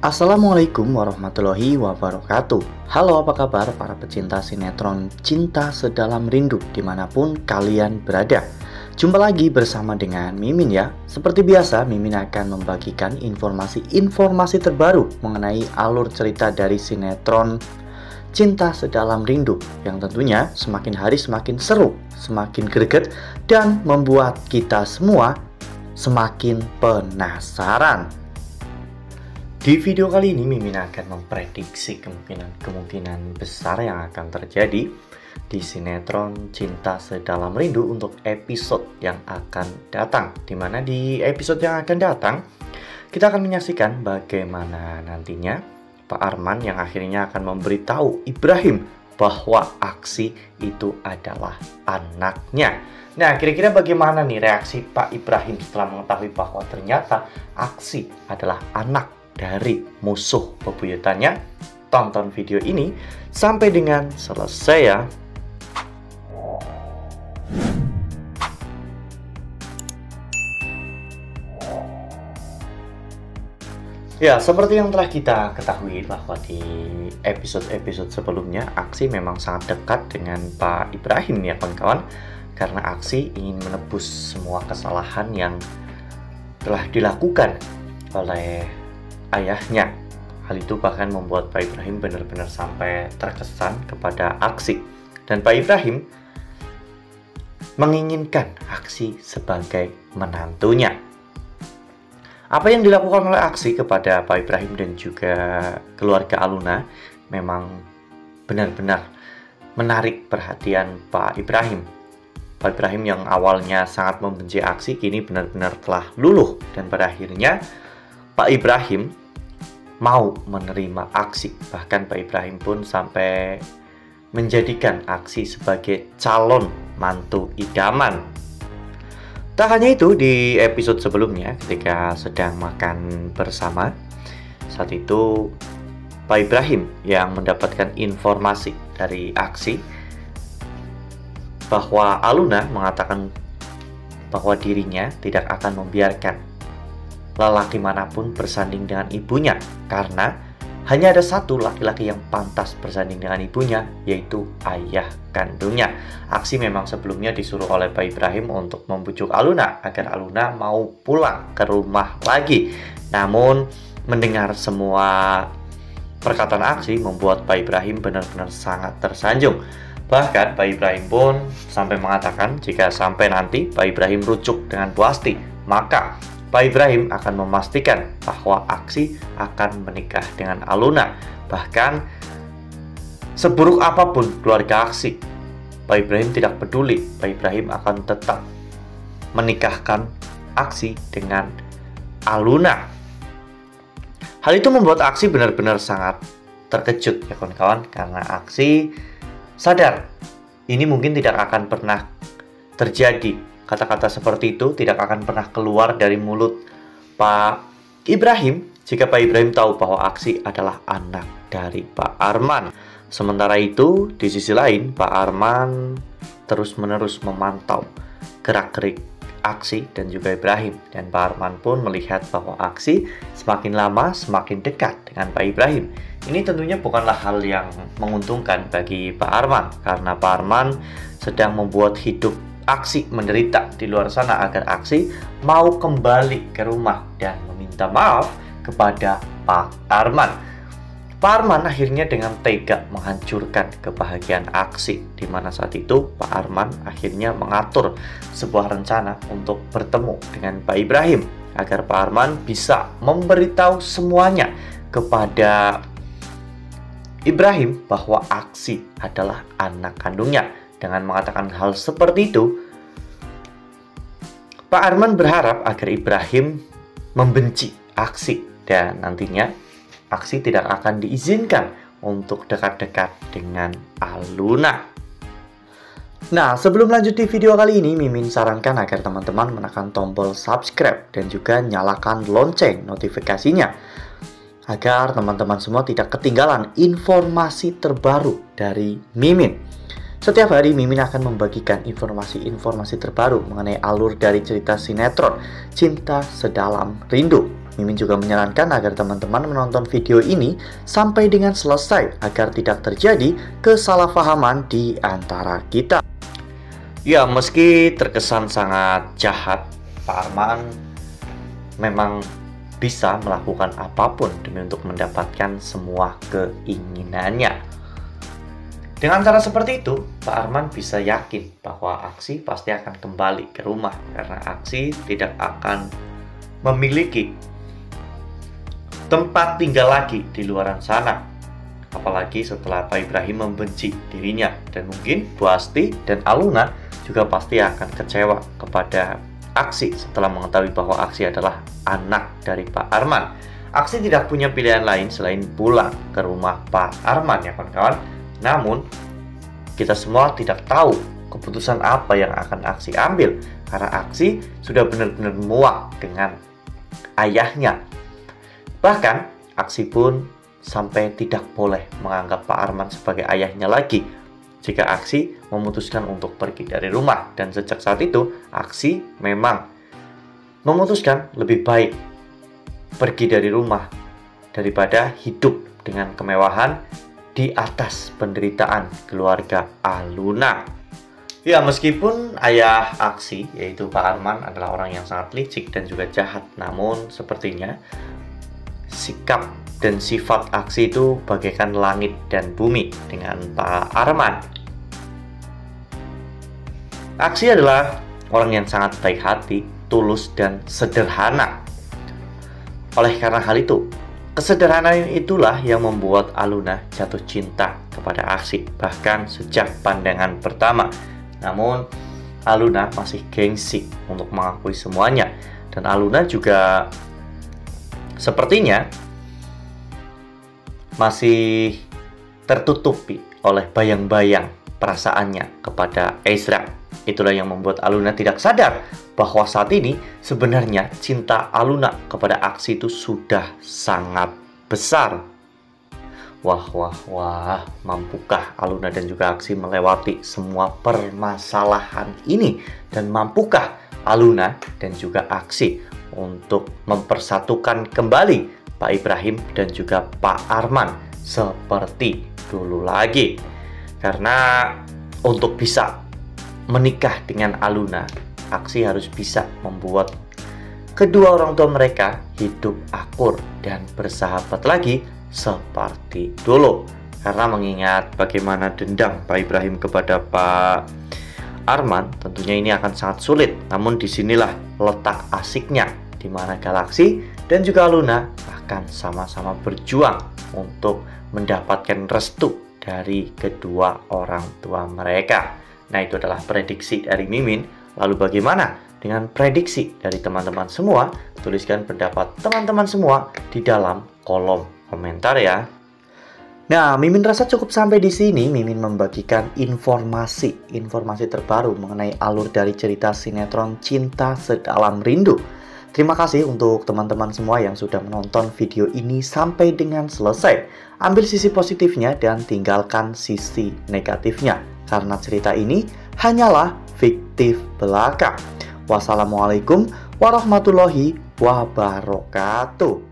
Assalamualaikum warahmatullahi wabarakatuh. Halo, apa kabar para pecinta sinetron Cinta Sedalam Rindu dimanapun kalian berada. Jumpa lagi bersama dengan Mimin ya. Seperti biasa, Mimin akan membagikan informasi terbaru mengenai alur cerita dari sinetron Cinta Sedalam Rindu, yang tentunya semakin hari semakin seru, semakin greget, dan membuat kita semua semakin penasaran. Di video kali ini Mimin akan memprediksi kemungkinan besar yang akan terjadi di sinetron Cinta Sedalam Rindu untuk episode yang akan datang. Dimana di episode yang akan datang kita akan menyaksikan bagaimana nantinya Pak Arman yang akhirnya akan memberitahu Ibrahim bahwa Aksi itu adalah anaknya. Nah, kira-kira bagaimana nih reaksi Pak Ibrahim setelah mengetahui bahwa ternyata Aksi adalah anak dari musuh bebuyutannya? Tonton video ini sampai dengan selesai ya. Ya, seperti yang telah kita ketahui bahwa di episode-episode sebelumnya Aksi memang sangat dekat dengan Pak Ibrahim ya kawan-kawan, karena Aksi ingin menebus semua kesalahan yang telah dilakukan oleh ayahnya. Hal itu bahkan membuat Pak Ibrahim benar-benar sampai terkesan kepada Aksi. Dan Pak Ibrahim menginginkan Aksi sebagai menantunya. Apa yang dilakukan oleh Aksi kepada Pak Ibrahim dan juga keluarga Aluna memang benar-benar menarik perhatian Pak Ibrahim. Pak Ibrahim yang awalnya sangat membenci Aksi kini benar-benar telah luluh, dan pada akhirnya Pak Ibrahim mau menerima Aksi. Bahkan Pak Ibrahim pun sampai menjadikan Aksi sebagai calon mantu idaman. Tak hanya itu, di episode sebelumnya ketika sedang makan bersama, saat itu Pak Ibrahim yang mendapatkan informasi dari Aksi bahwa Aluna mengatakan bahwa dirinya tidak akan membiarkan lelaki manapun bersanding dengan ibunya, karena hanya ada satu laki-laki yang pantas bersanding dengan ibunya, yaitu ayah kandungnya. Aksi memang sebelumnya disuruh oleh Pak Ibrahim untuk membujuk Aluna agar Aluna mau pulang ke rumah lagi. Namun mendengar semua perkataan Aksi membuat Pak Ibrahim benar-benar sangat tersanjung. Bahkan Pak Ibrahim pun sampai mengatakan jika sampai nanti Pak Ibrahim rujuk dengan Bu Asti, maka Pak Ibrahim akan memastikan bahwa Aksi akan menikah dengan Aluna. Bahkan seburuk apapun keluarga Aksi, Pak Ibrahim tidak peduli. Pak Ibrahim akan tetap menikahkan Aksi dengan Aluna. Hal itu membuat Aksi benar-benar sangat terkejut ya kawan-kawan, karena Aksi sadar ini mungkin tidak akan pernah terjadi. Kata-kata seperti itu tidak akan pernah keluar dari mulut Pak Ibrahim jika Pak Ibrahim tahu bahwa Aksi adalah anak dari Pak Arman. Sementara itu, di sisi lain, Pak Arman terus-menerus memantau gerak-gerik Aksi dan juga Ibrahim. Dan Pak Arman pun melihat bahwa Aksi semakin lama semakin dekat dengan Pak Ibrahim. Ini tentunya bukanlah hal yang menguntungkan bagi Pak Arman, karena Pak Arman sedang membuat hidup Aksi menderita di luar sana agar Aksi mau kembali ke rumah dan meminta maaf kepada Pak Arman. Pak Arman akhirnya dengan tega menghancurkan kebahagiaan Aksi, di mana saat itu Pak Arman akhirnya mengatur sebuah rencana untuk bertemu dengan Pak Ibrahim agar Pak Arman bisa memberitahu semuanya kepada Ibrahim bahwa Aksi adalah anak kandungnya. Dengan mengatakan hal seperti itu, Pak Arman berharap agar Ibrahim membenci Aksi dan nantinya Aksi tidak akan diizinkan untuk dekat-dekat dengan Aluna. Nah, sebelum lanjut di video kali ini, Mimin sarankan agar teman-teman menekan tombol subscribe dan juga nyalakan lonceng notifikasinya agar teman-teman semua tidak ketinggalan informasi terbaru dari Mimin. Setiap hari Mimin akan membagikan informasi-informasi terbaru mengenai alur dari cerita sinetron Cinta Sedalam Rindu. Mimin juga menyarankan agar teman-teman menonton video ini sampai dengan selesai agar tidak terjadi kesalahpahaman di antara kita. Ya, meski terkesan sangat jahat, Pak Arman memang bisa melakukan apapun demi untuk mendapatkan semua keinginannya. Dengan cara seperti itu, Pak Arman bisa yakin bahwa Aksi pasti akan kembali ke rumah karena Aksi tidak akan memiliki tempat tinggal lagi di luaran sana. Apalagi setelah Pak Ibrahim membenci dirinya, dan mungkin Bu Asti dan Aluna juga pasti akan kecewa kepada Aksi setelah mengetahui bahwa Aksi adalah anak dari Pak Arman. Aksi tidak punya pilihan lain selain pulang ke rumah Pak Arman, ya kawan-kawan. Namun, kita semua tidak tahu keputusan apa yang akan Aksi ambil karena Aksi sudah benar-benar muak dengan ayahnya. Bahkan, Aksi pun sampai tidak boleh menganggap Pak Arman sebagai ayahnya lagi jika Aksi memutuskan untuk pergi dari rumah. Dan sejak saat itu, Aksi memang memutuskan lebih baik pergi dari rumah daripada hidup dengan kemewahan di atas penderitaan keluarga Aluna. Ya, meskipun ayah Aksi, yaitu Pak Arman, adalah orang yang sangat licik dan juga jahat, namun sepertinya sikap dan sifat Aksi itu bagaikan langit dan bumi dengan Pak Arman. Aksi adalah orang yang sangat baik hati, tulus, dan sederhana. Oleh karena hal itu, kesederhanaan itulah yang membuat Aluna jatuh cinta kepada Aksi, bahkan sejak pandangan pertama. Namun, Aluna masih gengsi untuk mengakui semuanya. Dan Aluna juga sepertinya masih tertutupi oleh bayang-bayang perasaannya kepada Ezra. Itulah yang membuat Aluna tidak sadar bahwa saat ini sebenarnya cinta Aluna kepada Aksi itu sudah sangat besar. Wah, mampukah Aluna dan juga Aksi melewati semua permasalahan ini? Dan mampukah Aluna dan juga Aksi untuk mempersatukan kembali Pak Ibrahim dan juga Pak Arman seperti dulu lagi? Karena untuk bisa menikah dengan Aluna, Aksi harus bisa membuat kedua orang tua mereka hidup akur dan bersahabat lagi seperti dulu. Karena mengingat bagaimana dendam Pak Ibrahim kepada Pak Arman, tentunya ini akan sangat sulit. Namun disinilah letak asiknya, di mana Galaksi dan juga Aluna akan sama-sama berjuang untuk mendapatkan restu dari kedua orang tua mereka. Nah, itu adalah prediksi dari Mimin. Lalu bagaimana dengan prediksi dari teman-teman semua? Tuliskan pendapat teman-teman semua di dalam kolom komentar ya. Nah, Mimin rasa cukup sampai di sini. Mimin membagikan informasi terbaru mengenai alur dari cerita sinetron Cinta Sedalam Rindu. Terima kasih untuk teman-teman semua yang sudah menonton video ini sampai dengan selesai. Ambil sisi positifnya dan tinggalkan sisi negatifnya, karena cerita ini hanyalah fiktif belaka. Wassalamualaikum warahmatullahi wabarakatuh.